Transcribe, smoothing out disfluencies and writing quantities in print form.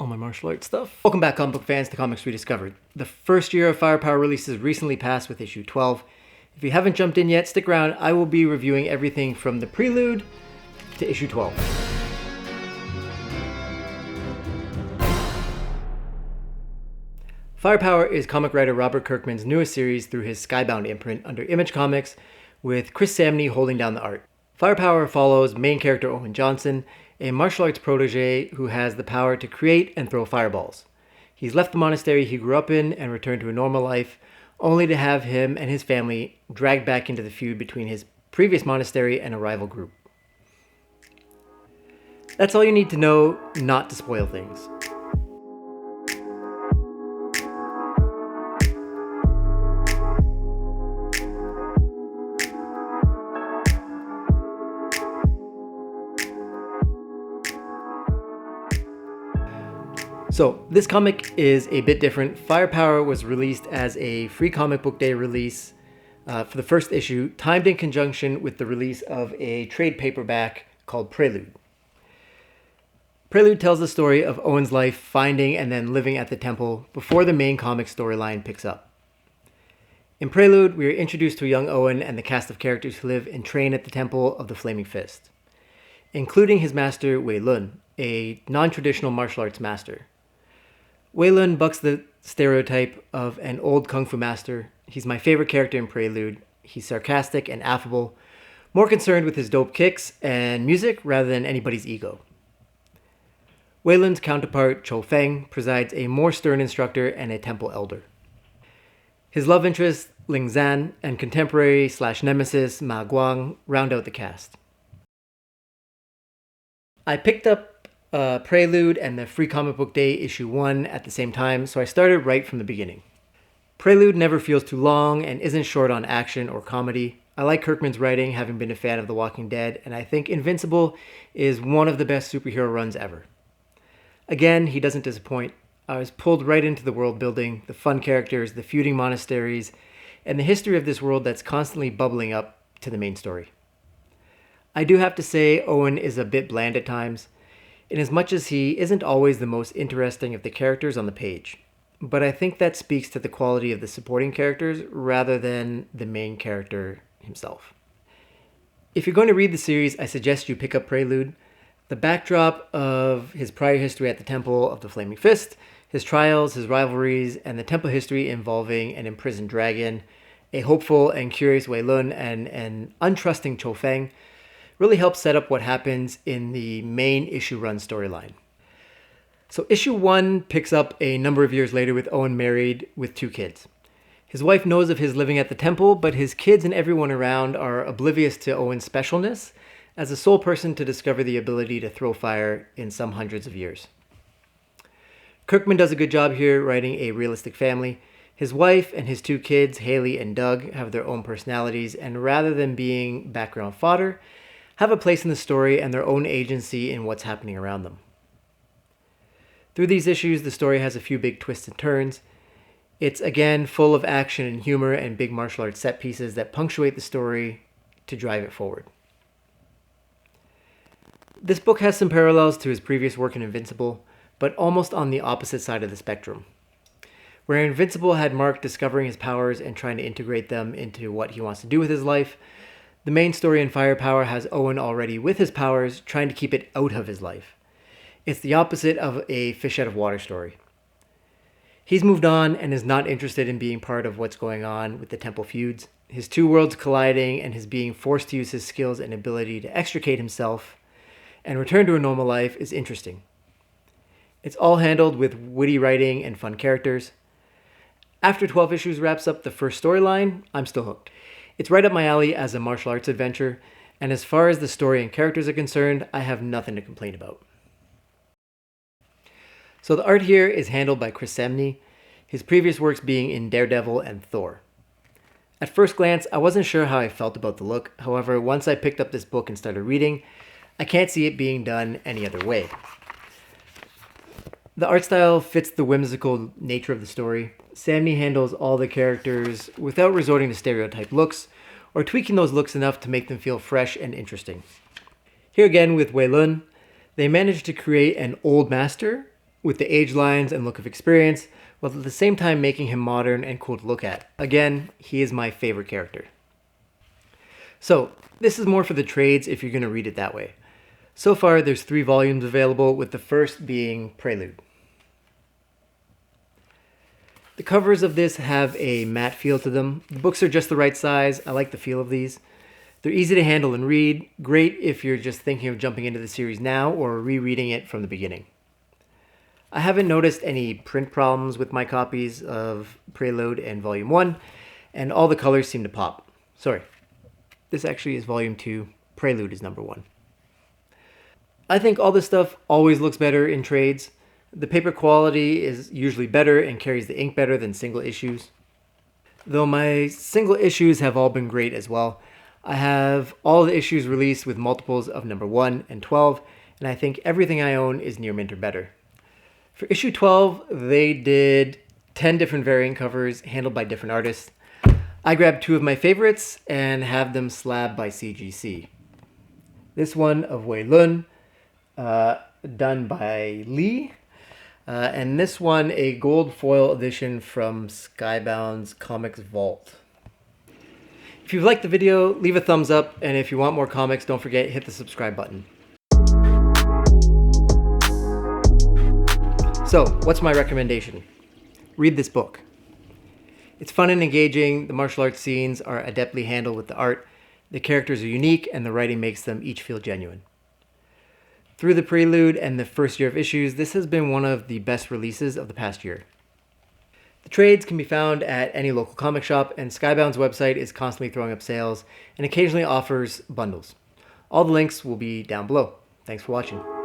all my martial arts stuff. Welcome back, comic book fans, to Comics Rediscovered. The first year of Firepower releases recently passed with issue 12. If you haven't jumped in yet, stick around. I will be reviewing everything from the Prelude to issue 12. Firepower is comic writer Robert Kirkman's newest series through his Skybound imprint under Image Comics, with Chris Samnee holding down the art. Firepower follows main character Owen Johnson, a martial arts protege who has the power to create and throw fireballs. He's left the monastery he grew up in and returned to a normal life, only to have him and his family dragged back into the feud between his previous monastery and a rival group. That's all you need to know, not to spoil things. So, this comic is a bit different. Firepower was released as a free comic book day release for the first issue, timed in conjunction with the release of a trade paperback called Prelude. Prelude tells the story of Owen's life finding and then living at the temple before the main comic storyline picks up. In Prelude, we are introduced to a young Owen and the cast of characters who live and train at the Temple of the Flaming Fist, including his master Wei Lun, a non-traditional martial arts master. Wei Lun bucks the stereotype of an old kung fu master. He's my favorite character in Prelude. He's sarcastic and affable, more concerned with his dope kicks and music rather than anybody's ego. Wei Lun's counterpart, Cho Feng, presides a more stern instructor and a temple elder. His love interest, Ling Zan, and contemporary/nemesis Ma Guang round out the cast. I picked up Prelude and the Free Comic Book Day issue 1 at the same time, so I started right from the beginning. Prelude never feels too long and isn't short on action or comedy. I like Kirkman's writing, having been a fan of The Walking Dead, and I think Invincible is one of the best superhero runs ever. Again, he doesn't disappoint. I was pulled right into the world building, the fun characters, the feuding monasteries, and the history of this world that's constantly bubbling up to the main story. I do have to say Owen is a bit bland at times, in as much as he isn't always the most interesting of the characters on the page. But I think that speaks to the quality of the supporting characters rather than the main character himself. If you're going to read the series, I suggest you pick up Prelude. The backdrop of his prior history at the Temple of the Flaming Fist, his trials, his rivalries, and the temple history involving an imprisoned dragon, a hopeful and curious Wei Lun, and an untrusting Cho Feng really helps set up what happens in the main issue run storyline. So issue 1 picks up a number of years later with Owen married with 2 kids. His wife knows of his living at the temple, but his kids and everyone around are oblivious to Owen's specialness as the sole person to discover the ability to throw fire in some hundreds of years. Kirkman does a good job here writing a realistic family. His wife and his 2 kids, Haley and Doug, have their own personalities, and rather than being background fodder, have a place in the story and their own agency in what's happening around them. Through these issues, the story has a few big twists and turns. It's again full of action and humor and big martial arts set pieces that punctuate the story to drive it forward. This book has some parallels to his previous work in Invincible, but almost on the opposite side of the spectrum. Where Invincible had Mark discovering his powers and trying to integrate them into what he wants to do with his life, the main story in Firepower has Owen already with his powers, trying to keep it out of his life. It's the opposite of a fish out of water story. He's moved on and is not interested in being part of what's going on with the temple feuds. His 2 worlds colliding and his being forced to use his skills and ability to extricate himself and return to a normal life is interesting. It's all handled with witty writing and fun characters. After 12 issues wraps up the first storyline, I'm still hooked. It's right up my alley as a martial arts adventure, and as far as the story and characters are concerned, I have nothing to complain about. So the art here is handled by Chris Samnee, his previous works being in Daredevil and Thor. At first glance, I wasn't sure how I felt about the look. However, once I picked up this book and started reading, I can't see it being done any other way. The art style fits the whimsical nature of the story. Samnee handles all the characters without resorting to stereotype looks or tweaking those looks enough to make them feel fresh and interesting. Here again with Wei Lun, they managed to create an old master with the age lines and look of experience, while at the same time making him modern and cool to look at. Again, he is my favorite character. So, this is more for the trades if you're going to read it that way. So far, there's 3 volumes available, with the first being Prelude. The covers of this have a matte feel to them. The books are just the right size. I like the feel of these. They're easy to handle and read. Great if you're just thinking of jumping into the series now or rereading it from the beginning. I haven't noticed any print problems with my copies of Prelude and Volume 1, and all the colors seem to pop. Sorry, this actually is Volume 2. Prelude is number 1. I think all this stuff always looks better in trades. The paper quality is usually better and carries the ink better than single issues. Though my single issues have all been great as well. I have all the issues released with multiples of number 1 and 12, and I think everything I own is near mint or better. For issue 12, they did 10 different variant covers handled by different artists. I grabbed 2 of my favorites and have them slabbed by CGC. This one of Wei Lun, done by Lee, and this one a gold foil edition from Skybound's Comics Vault. If you've liked the video, leave a thumbs up, and if you want more comics, don't forget hit the subscribe button. So, what's my recommendation? Read this book. It's fun and engaging, the martial arts scenes are adeptly handled with the art, the characters are unique, and the writing makes them each feel genuine. Through the Prelude and the first year of issues, this has been one of the best releases of the past year. The trades can be found at any local comic shop, and Skybound's website is constantly throwing up sales and occasionally offers bundles. All the links will be down below. Thanks for watching.